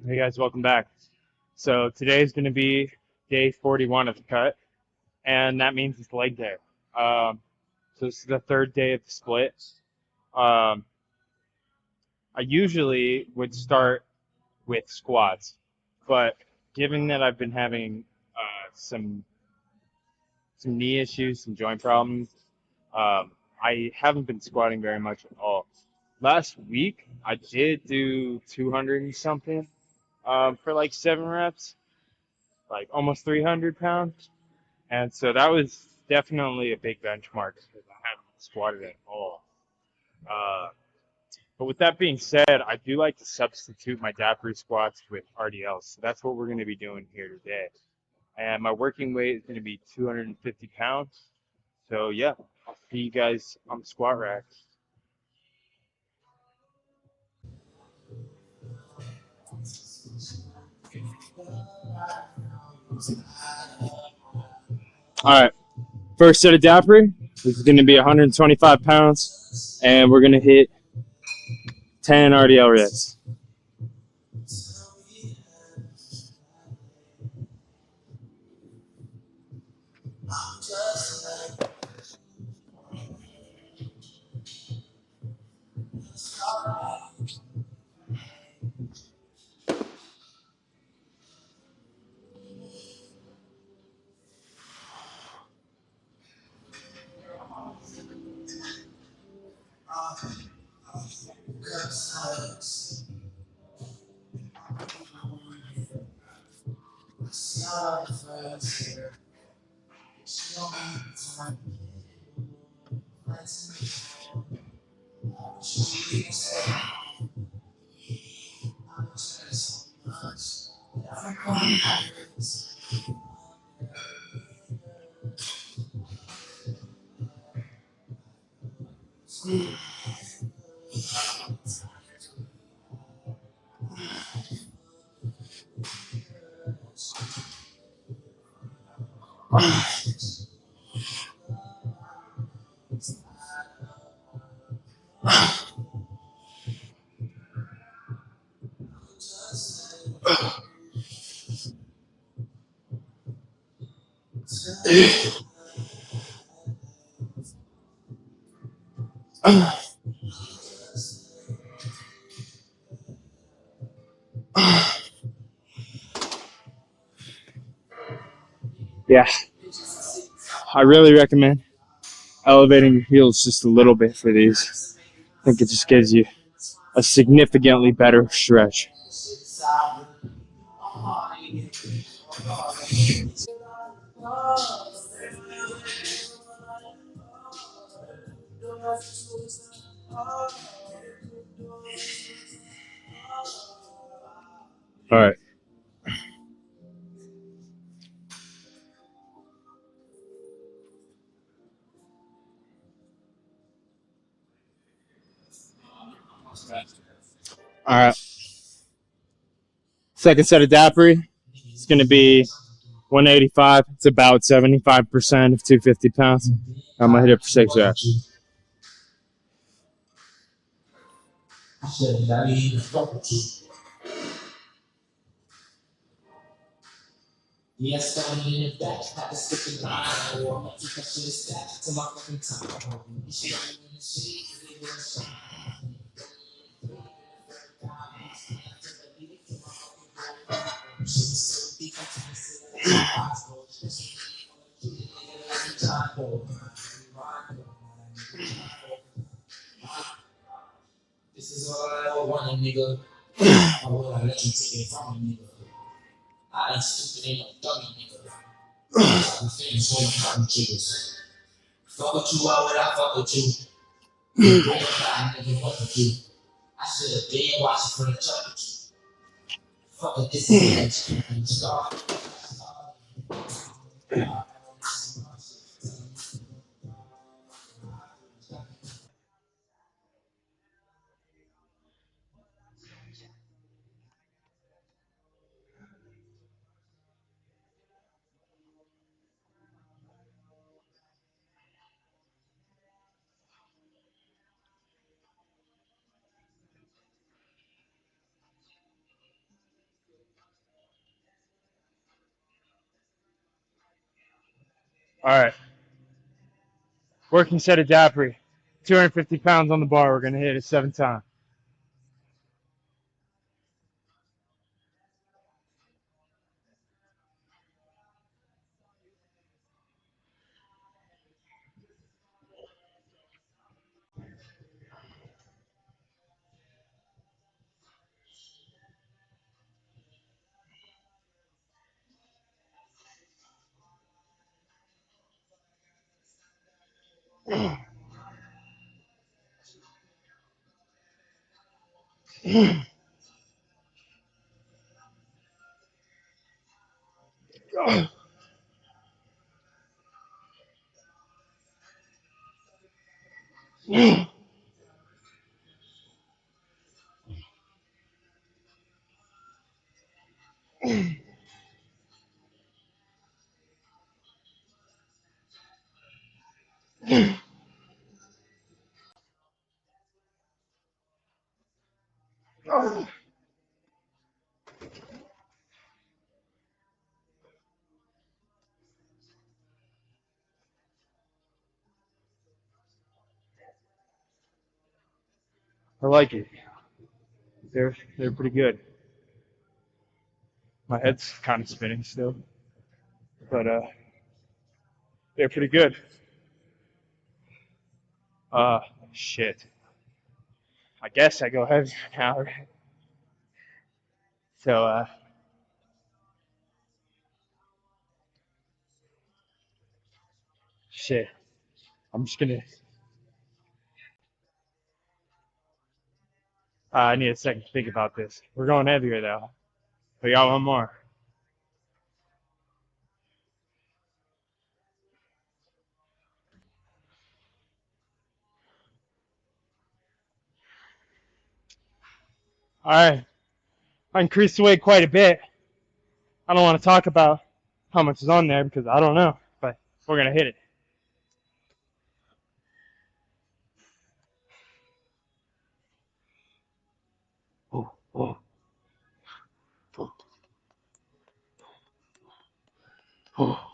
Hey guys, welcome back. So today is going to be day 41 of the cut, and that means it's leg day. So this is the third day of the split. Um, I usually would start with squats, but given that I've been having some knee issues, some joint problems, I haven't been squatting very much at all. Last week I did do 200 and something for like 7 reps, like almost 300 pounds. And so that was definitely a big benchmark because I haven't squatted at all. Uh, but with that being said, I do like to substitute my dapper squats with RDLS. So that's what we're going to be doing here today. And my working weight is going to be 250 pounds. So yeah, I'll see you guys on the squat rack. All right, first set of dapper. This is going to be 125 pounds, and we're going to hit 10 RDL reps. Yeah, I really recommend elevating your heels just a little bit for these. I think it just gives you a significantly better stretch. All right. All right. Second set of dappery. It's going to be 185. It's about 75% of 250 pounds. I'm going to hit it for 6 reps. All right. Working set of Dappery. 250 pounds on the bar. We're going to hit it 7 times. I like it. They're pretty good. My head's kind of spinning still, but they're pretty good. Uh, shit. I guess I go heavy now. So shit. I'm just gonna. I need a second to think about this. We're going heavier though. We got one more. All right. I increased the weight quite a bit. I don't want to talk about how much is on there because I don't know, but we're gonna hit it. Oh, oh, oh, oh.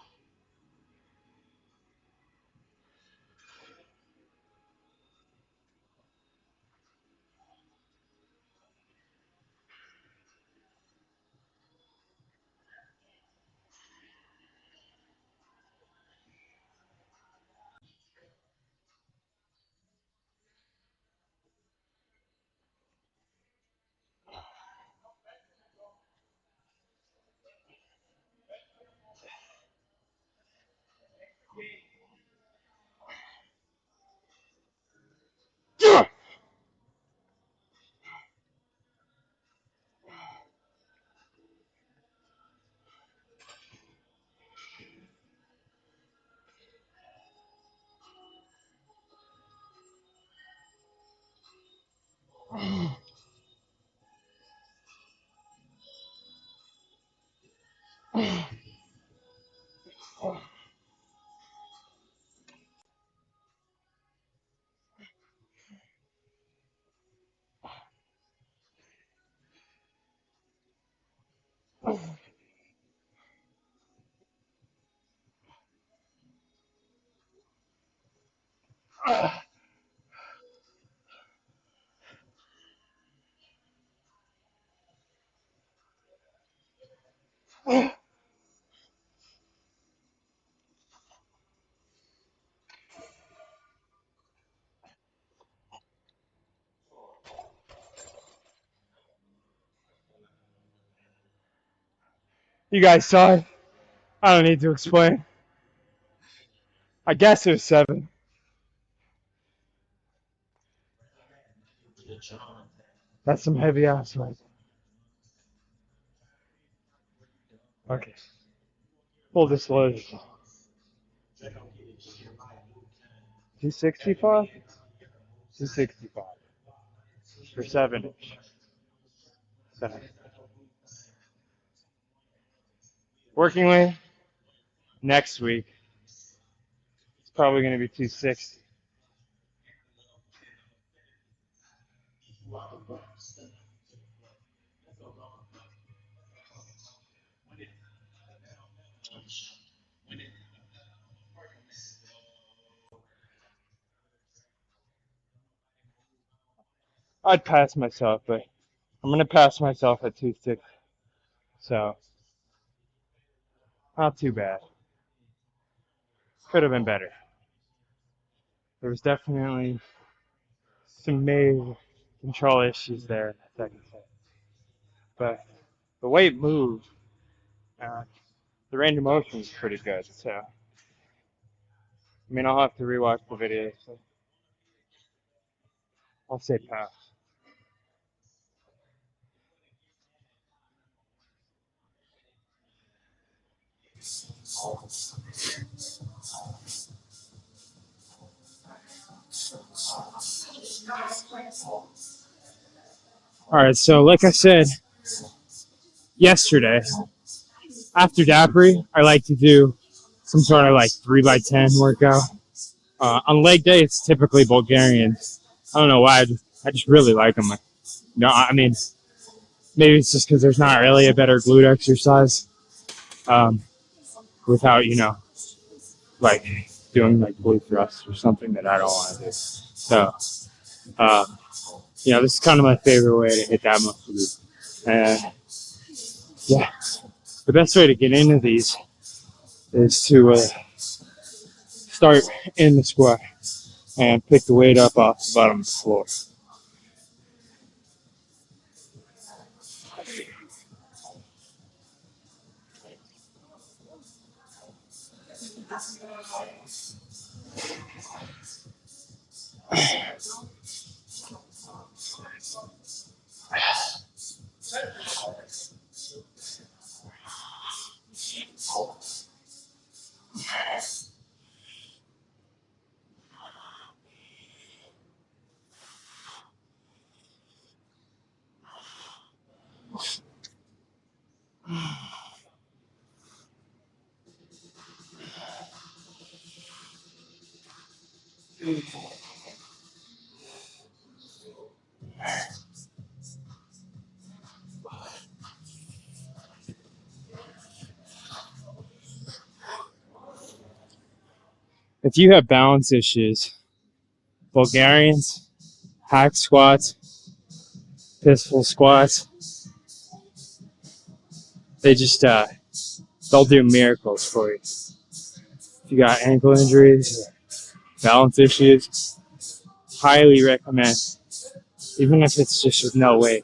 You guys saw it. I don't need to explain. I guess it was 7. That's some heavy ass right. Okay. Full disclosure. 265? 265 for 7 inch. Working weight next week. It's probably going to be 260. I'd pass myself, but I'm gonna pass myself at 260. So not too bad. Could have been better. There was definitely some major control issues there in the second set, but the way it moved, uh, the range of motion was pretty good. So I mean, I'll have to rewatch the video. So I'll say pass. All right. So like I said yesterday, after Dappery, I like to do some sort of like 3x10 workout. On leg day, it's typically Bulgarian. I don't know why. I just really like them. No, I mean, maybe it's just because there's not really a better glute exercise without, like doing like glute thrusts or something that I don't want to do. So, this is kind of my favorite way to hit that muscle group. And yeah, the best way to get into these is to start in the squat and pick the weight up off the bottom of the floor. If you have balance issues, Bulgarians, hack squats, pistol squats, they just they'll do miracles for you. If you got ankle injuries, balance issues, highly recommend, even if it's just with no weight.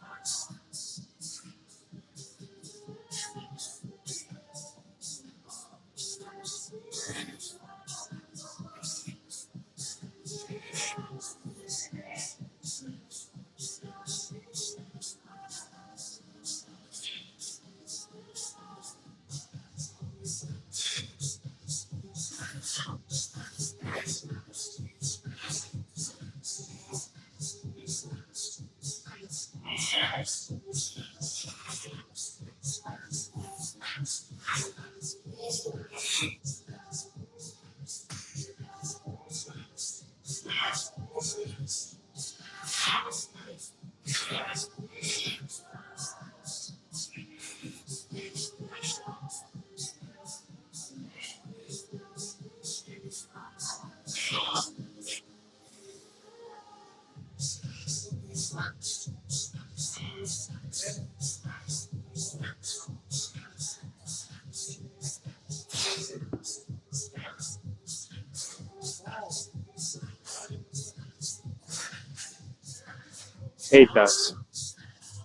Hate those,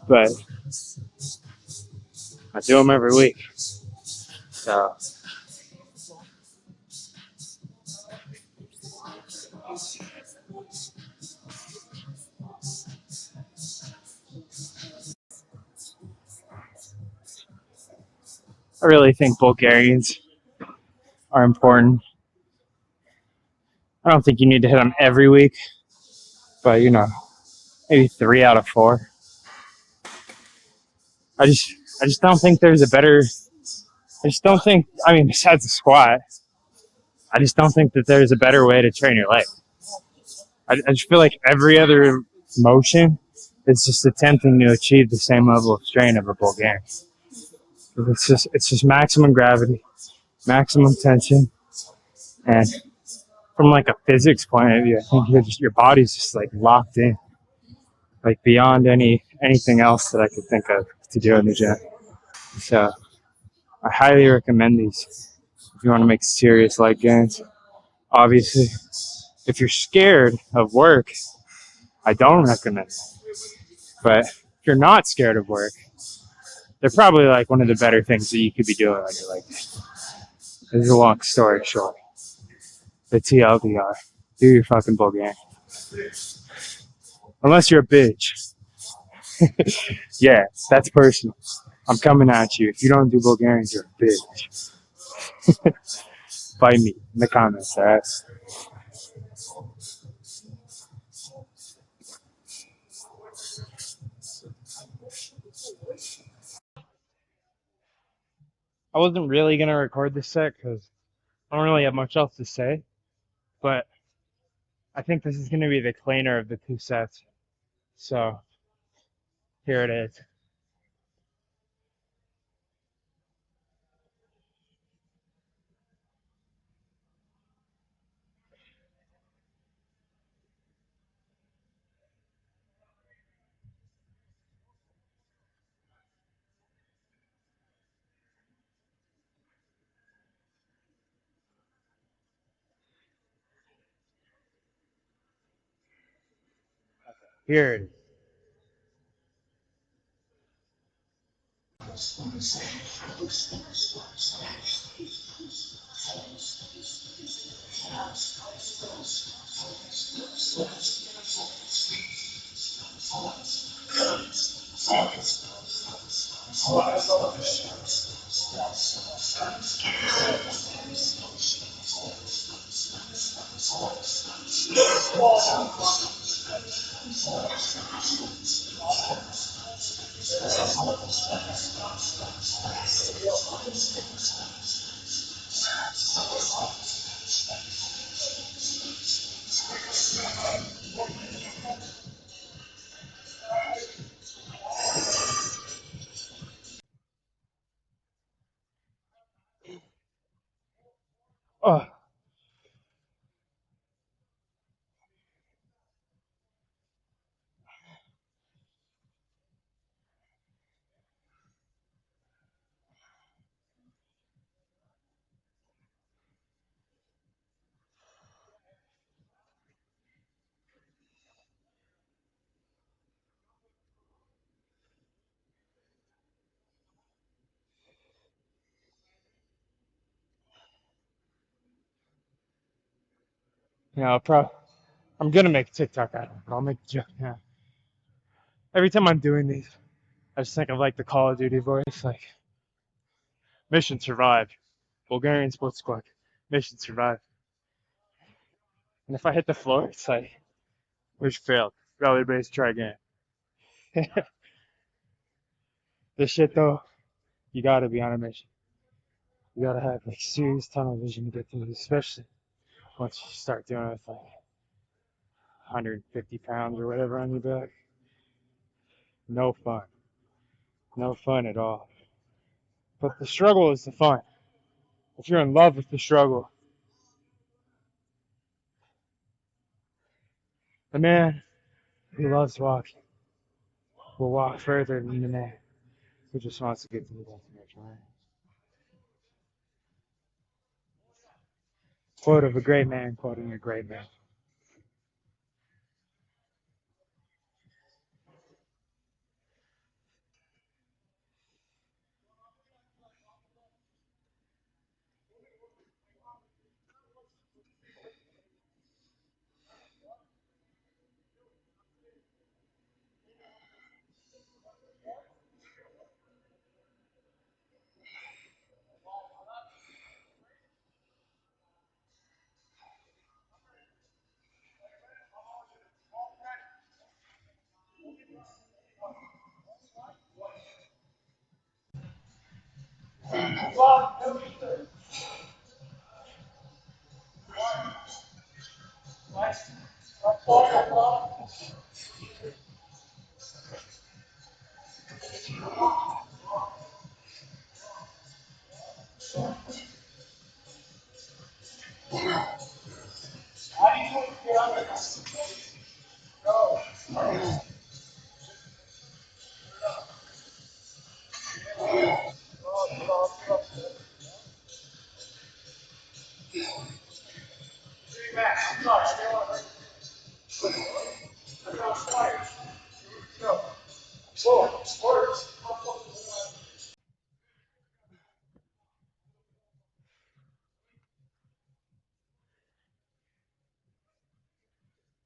but I do them every week. So I really think Bulgarians are important. I don't think you need to hit them every week, but maybe 3 out of 4. I just don't think there's a better. I just don't think. I mean, besides the squat, I just don't think that there's a better way to train your leg. I just feel like every other motion is just attempting to achieve the same level of strain of a Bulgarian. It's just maximum gravity, maximum tension, and from like a physics point of view, I think your body's just like locked in. like beyond anything else that I could think of to do in the gym. So I highly recommend these if you want to make serious leg gains. Obviously, if you're scared of work, I don't recommend it. But if you're not scared of work, they're probably like one of the better things that you could be doing on your leg. This is a long story short. The TLDR. Do your fucking Bulgarian. Unless you're a bitch. Yeah, that's personal. I'm coming at you. If you don't do Bulgarians, you're a bitch. Fight me in the comments, alright? I wasn't really gonna record this set because I don't really have much else to say, but I think this is gonna be the cleaner of the two sets. So here it is. Here it is. Oh, yeah, I'm gonna make a TikTok out of it, but I'll make a joke. Yeah. Every time I'm doing these, I just think of like the Call of Duty voice, like mission survived, Bulgarian sports squad, mission survived. And if I hit the floor, it's like mission failed, rally base, try again. This shit though, you gotta be on a mission. You gotta have like serious tunnel vision to get through this, especially once you start doing it with like 150 pounds or whatever on your back. No fun. No fun at all. But the struggle is the fun. If you're in love with the struggle, the man who loves walking will walk further than the man who just wants to get to the destination. Right? Quote of a great man quoting a great man.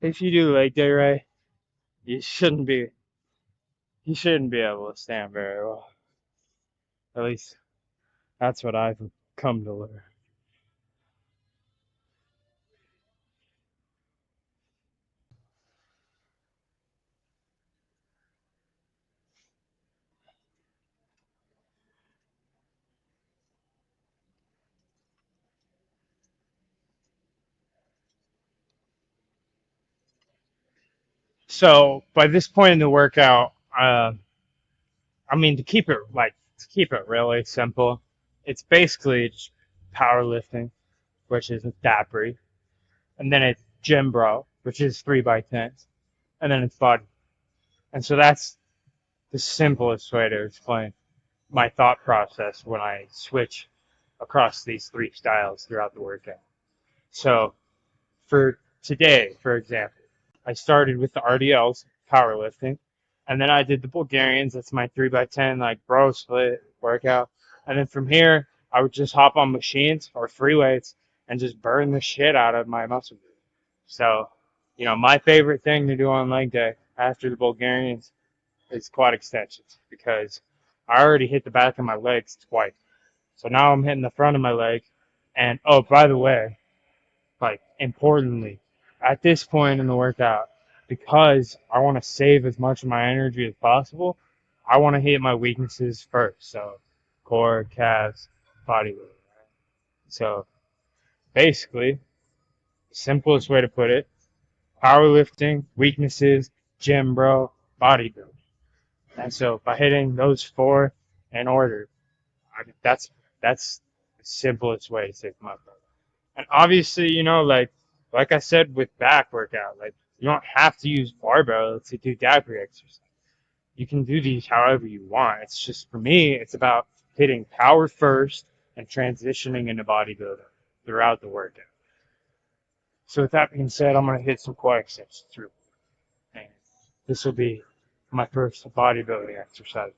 If you do leg day right, you shouldn't be you shouldn't be able to stand very well. At least that's what I've come to learn. So by this point in the workout, I mean to keep it really simple, it's basically just powerlifting, which is a DAPRI, and then it's gym bro, which is 3x10s, and then it's body. And so that's the simplest way to explain my thought process when I switch across these three styles throughout the workout. So for today, for example, I started with the RDLs, powerlifting, and then I did the Bulgarians. That's my 3x10, like bro split workout. And then from here, I would just hop on machines or free weights and just burn the shit out of my muscle group. So, my favorite thing to do on leg day after the Bulgarians is quad extensions because I already hit the back of my legs twice. So now I'm hitting the front of my leg. And oh, by the way, like importantly, at this point in the workout, because I want to save as much of my energy as possible, I want to hit my weaknesses first. So core, calves, body weight. So basically, the simplest way to put it, powerlifting, weaknesses, gym bro, bodybuilding. And so by hitting those four in order, that's the simplest way to save my bro. And obviously, like I said with back workout, like you don't have to use barbell to do dagger exercise. You can do these however you want. It's just for me, it's about hitting power first and transitioning into bodybuilding throughout the workout. So with that being said, I'm gonna hit some quad extensions through. And this will be my first bodybuilding exercise.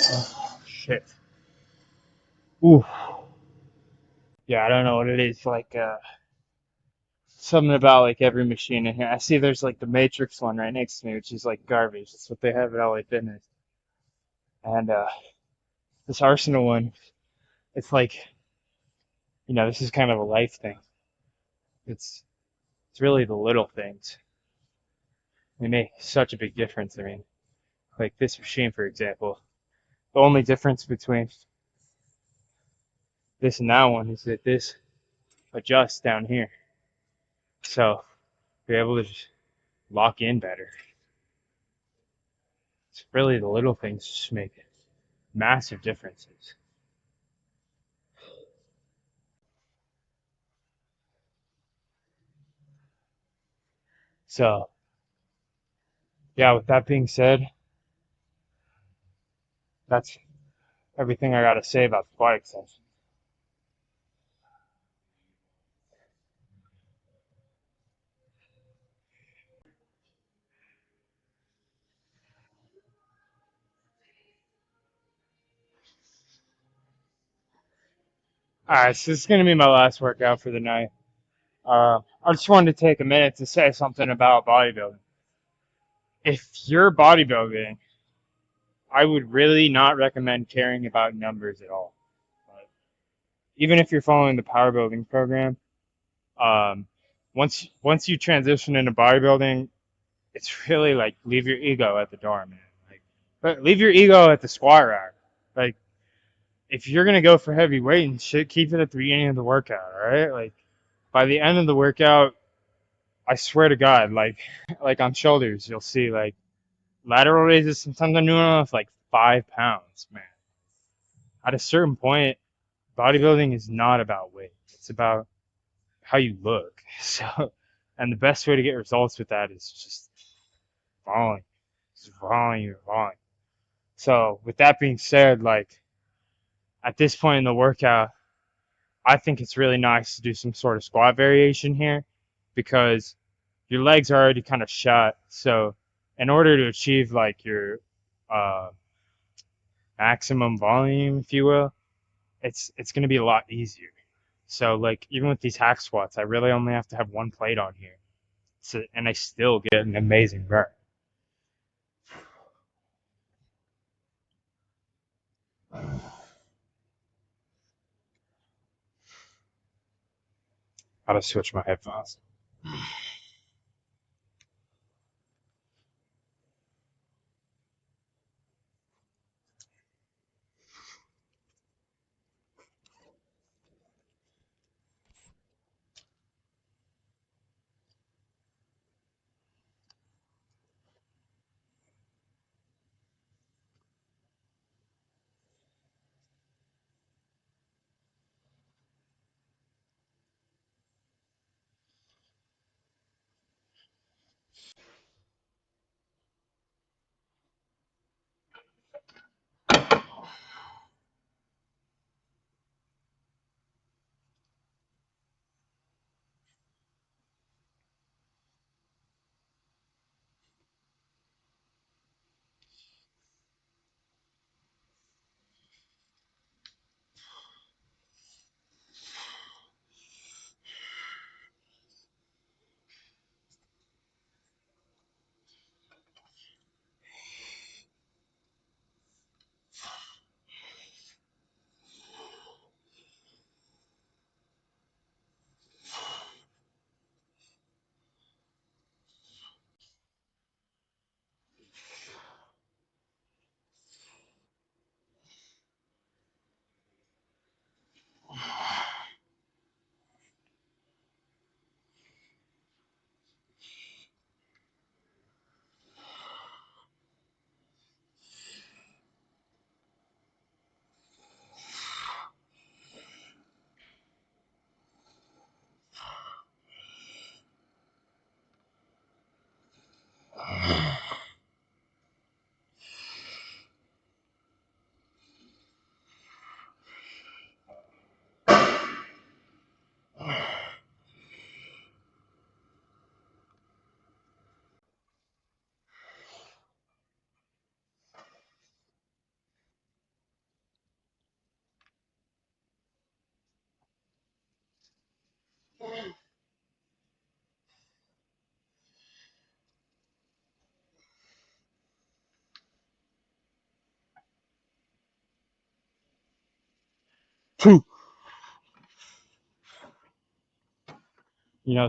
Oh, shit. Ooh. Yeah, I don't know what it is. Like something about like every machine in here. I see there's like the Matrix one right next to me, which is like garbage. That's what they have at LA Fitness. And this Arsenal one, it's like, this is kind of a life thing. It's it's really the little things. They make such a big difference. I mean, like this machine, for example. The only difference between this and that one is that this adjusts down here. So you're able to just lock in better. It's really the little things just make massive differences. So, yeah, with that being said, that's everything I got to say about squat extension. All right, so this is going to be my last workout for the night. I just wanted to take a minute to say something about bodybuilding. If you're bodybuilding, I would really not recommend caring about numbers at all. Like, even if you're following the power building program, um, once you transition into bodybuilding, it's really like leave your ego at the door, man. Like, but leave your ego at the squat rack. Like, if you're gonna go for heavy weight and shit, keep it at the beginning of the workout, all right? Like, by the end of the workout, I swear to God, like, like on shoulders, you'll see like lateral raises. Sometimes I'm doing off like 5 pounds, man. At a certain point, bodybuilding is not about weight. It's about how you look. So, and the best way to get results with that is just volume, just volume, volume. So, with that being said, like at this point in the workout, I think it's really nice to do some sort of squat variation here because your legs are already kind of shut. So, in order to achieve like your uh, maximum volume, if you will, it's going to be a lot easier. So, like even with these hack squats, I really only have to have one plate on here, so and I still get an amazing burn. Gotta switch my headphones.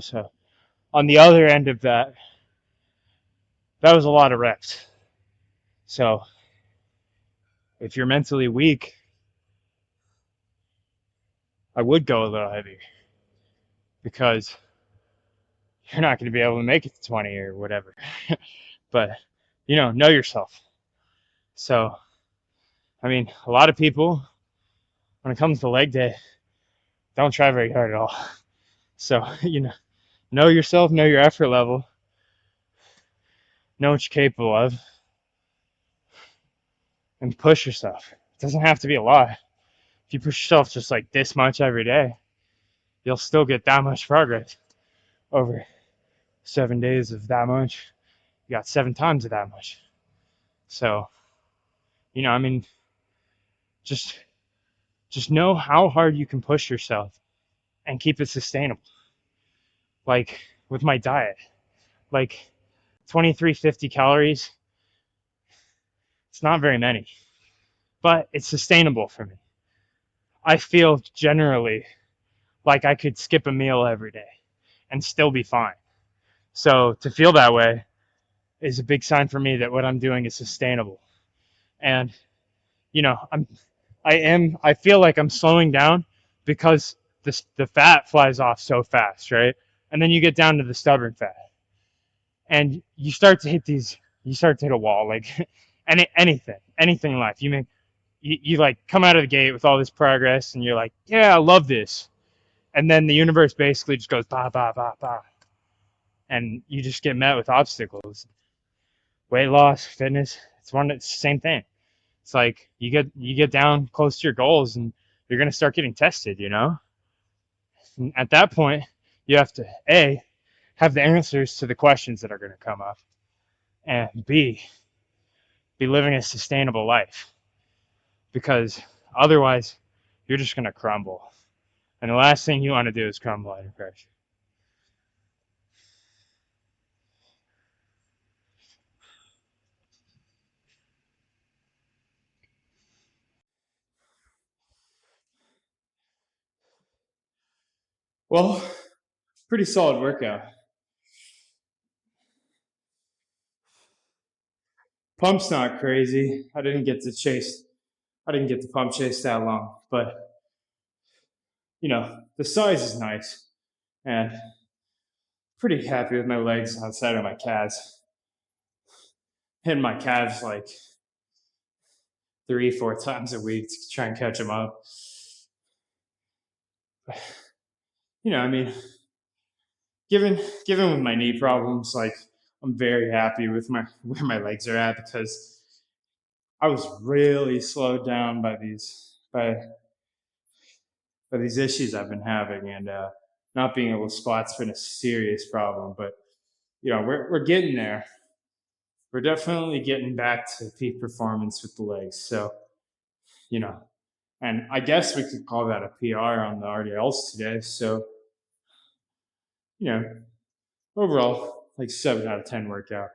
So on the other end of that, that was a lot of reps. So if you're mentally weak, I would go a little heavier because you're not going to be able to make it to 20 or whatever. But know yourself. So I mean, a lot of people when it comes to leg day don't try very hard at all. So know yourself, know your effort level, know what you're capable of, and push yourself. It doesn't have to be a lot. If you push yourself just like this much every day, you'll still get that much progress over 7 days of that much. You got 7 times of that much. So, I mean, just just know how hard you can push yourself and keep it sustainable. Like with my diet, like 2350 calories, it's not very many, but it's sustainable for me. I feel generally like I could skip a meal every day and still be fine. So to feel that way is a big sign for me that what I'm doing is sustainable. And I feel like I'm slowing down because the fat flies off so fast, right? And then you get down to the stubborn fat, and you start to hit a wall, like anything in life. You like come out of the gate with all this progress, and you're like, yeah, I love this, and then the universe basically just goes ba ba ba ba, and you just get met with obstacles. Weight loss, fitness, it's the same thing. It's like you get down close to your goals, and you're gonna start getting tested. And at that point, you have to A, have the answers to the questions that are gonna come up, and B, be living a sustainable life. Because otherwise, you're just gonna crumble. And the last thing you want to do is crumble under pressure. Well, pretty solid workout. Pump's not crazy. I didn't get the pump chase that long, but the size is nice, and pretty happy with my legs outside of my calves. Hitting my calves like 3, 4 times a week to try and catch them up. I mean, given given with my knee problems, like I'm very happy with my where my legs are at because I was really slowed down by these issues I've been having, and not being able to squat's been a serious problem. But we're getting there. We're definitely getting back to peak performance with the legs. So you know, and I guess we could call that a PR on the RDLS today. So you know, overall, like 7 out of 10 workout.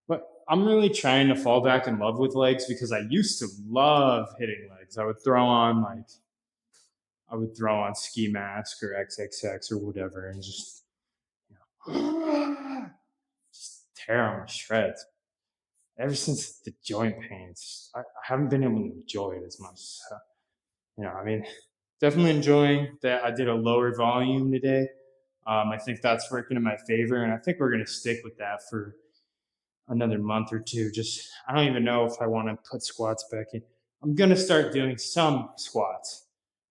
But I'm really trying to fall back in love with legs because I used to love hitting legs. I would throw on ski mask or XXX or whatever and just tear on my shreds. Ever since the joint pains, I haven't been able to enjoy it as much. So, I mean, definitely enjoying that I did a lower volume today. I think that's working in my favor, and I think we're going to stick with that for another month or two. Just, I don't even know if I want to put squats back in. I'm going to start doing some squats,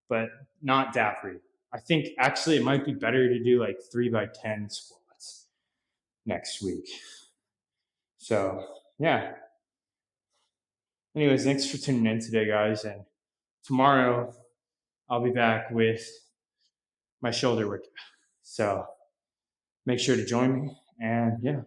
but not that free. I think actually it might be better to do like 3 by 10 squats next week. So, yeah. Anyways, thanks for tuning in today, guys. And tomorrow I'll be back with my shoulder workout. So make sure to join me. And yeah,